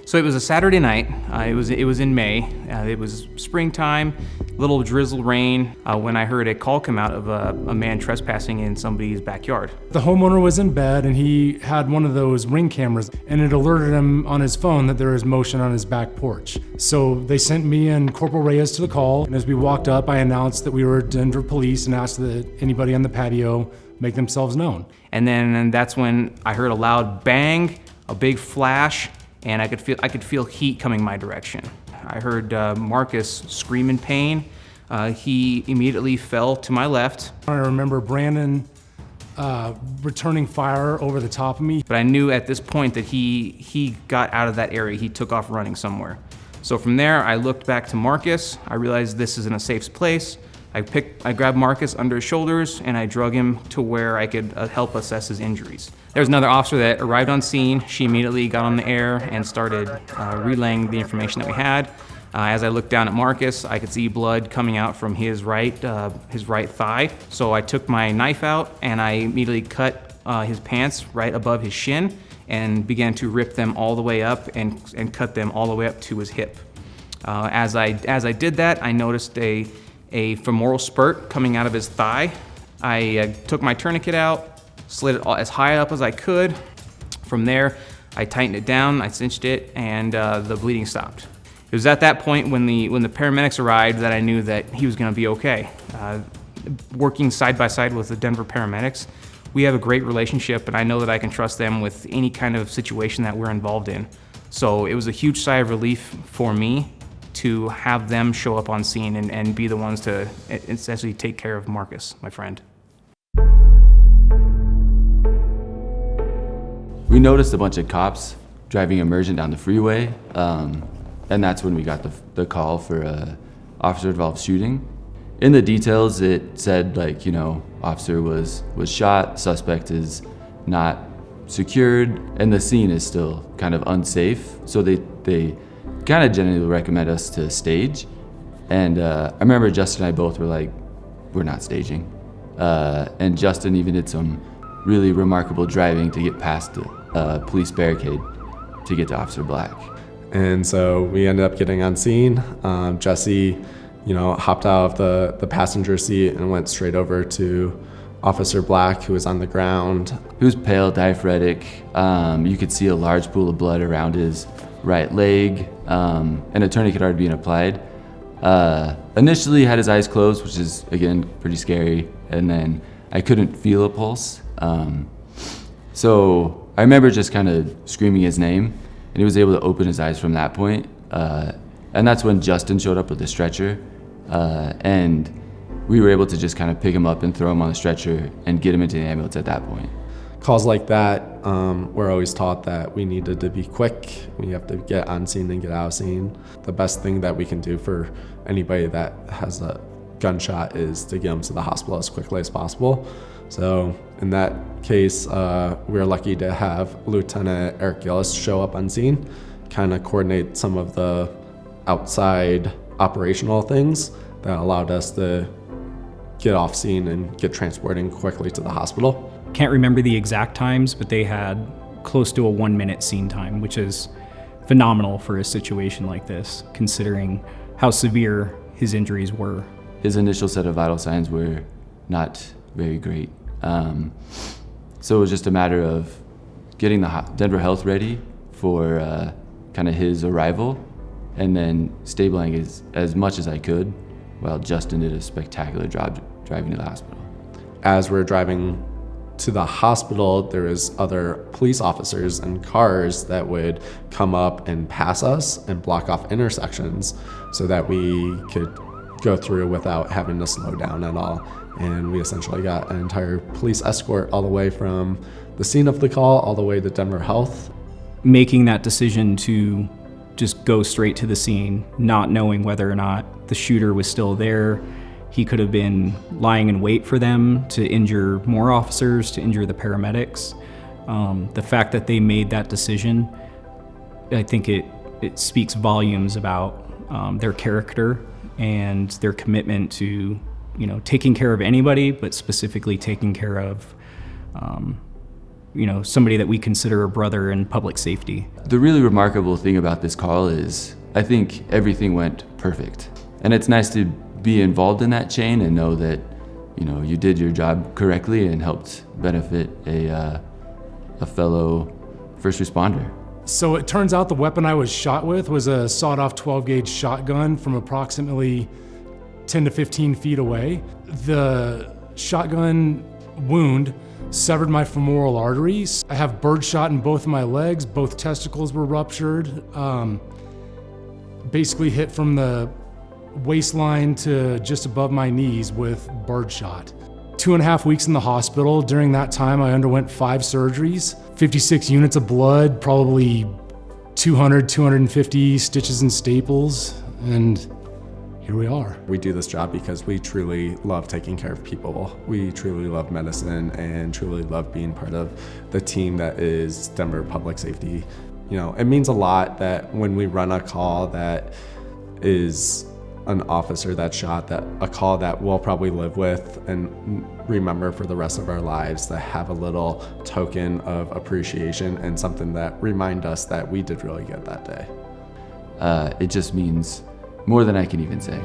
So it was a Saturday night. It was in May. It was springtime, little drizzle rain, when I heard a call come out of a man trespassing in somebody's backyard. The homeowner was in bed and he had one of those Ring cameras, and it alerted him on his phone that there was motion on his back porch. So they sent me and Corporal Reyes to the call, and as we walked up, I announced that we were Denver police and asked that anybody on the patio make themselves known. And then that's when I heard a loud bang, a big flash, and I could feel heat coming my direction. I heard Marcus scream in pain. He immediately fell to my left. I remember Brandon returning fire over the top of me. But I knew at this point that he got out of that area. He took off running somewhere. So from there, I looked back to Marcus. I realized this isn't a safe place. I grabbed Marcus under his shoulders and I drug him to where I could help assess his injuries. There was another officer that arrived on scene. She immediately got on the air and started relaying the information that we had. As I looked down at Marcus, I could see blood coming out from his right thigh. So I took my knife out and I immediately cut his pants right above his shin and began to rip them all the way up and cut them all the way up to his hip. As I did that, I noticed a femoral spurt coming out of his thigh. I took my tourniquet out, slid it as high up as I could. From there, I tightened it down, I cinched it, and the bleeding stopped. It was at that point when the paramedics arrived that I knew that he was gonna be okay. Working side by side with the Denver paramedics, we have a great relationship, and I know that I can trust them with any kind of situation that we're involved in. So it was a huge sigh of relief for me to have them show up on scene and be the ones to essentially take care of Marcus, my friend. We noticed a bunch of cops driving Immersion down the freeway, and that's when we got the call for a officer-involved shooting. In the details, it said, like, you know, officer was shot, suspect is not secured, and the scene is still kind of unsafe. So they kind of generally recommend us to stage. And I remember Justin and I both were like, we're not staging. And Justin even did some really remarkable driving to get past the police barricade to get to Officer Black. And so we ended up getting on scene. Jesse, hopped out of the passenger seat and went straight over to Officer Black, who was on the ground. He was pale, diaphoretic. You could see a large pool of blood around his right leg, and a tourniquet had already been applied. Initially had his eyes closed, which is, again, pretty scary, and then I couldn't feel a pulse. So I remember just kind of screaming his name, and he was able to open his eyes from that point. And that's when Justin showed up with the stretcher, and we were able to just kind of pick him up and throw him on the stretcher and get him into the ambulance at that point. Calls like that, we're always taught that we needed to be quick. We have to get on scene and get out of scene. The best thing that we can do for anybody that has a gunshot is to get them to the hospital as quickly as possible. So in that case, we were lucky to have Lieutenant Eric Gillis show up on scene, kind of coordinate some of the outside operational things that allowed us to get off scene and get transporting quickly to the hospital. Can't remember the exact times, but they had close to a 1-minute scene time, which is phenomenal for a situation like this, considering how severe his injuries were. His initial set of vital signs were not very great. So it was just a matter of getting the Denver Health ready for kind of his arrival, and then stabilizing as much as I could, while Justin did a spectacular job driving to the hospital. As we're driving to the hospital, there was other police officers and cars that would come up and pass us and block off intersections so that we could go through without having to slow down at all. And we essentially got an entire police escort all the way from the scene of the call all the way to Denver Health. Making that decision to just go straight to the scene, not knowing whether or not the shooter was still there. He could have been lying in wait for them to injure more officers, to injure the paramedics. The fact that they made that decision, I think it speaks volumes about their character and their commitment to, taking care of anybody, but specifically taking care of somebody that we consider a brother in public safety. The really remarkable thing about this call is I think everything went perfect. And it's nice to be involved in that chain and know that, you did your job correctly and helped benefit a fellow first responder. So it turns out the weapon I was shot with was a sawed-off 12-gauge shotgun from approximately 10 to 15 feet away. The shotgun wound severed my femoral arteries. I have birdshot in both of my legs. Both testicles were ruptured. Basically hit from the waistline to just above my knees with birdshot. 2.5 weeks in the hospital. During that time, I underwent 5 surgeries, 56 units of blood, probably 250 stitches and staples, and here we are. We do this job because we truly love taking care of people. We truly love medicine and truly love being part of the team that is Denver Public Safety. It means a lot that when we run a call that is an officer that's shot, that a call that we'll probably live with and remember for the rest of our lives, that have a little token of appreciation and something that remind us that we did really good that day. It just means more than I can even say.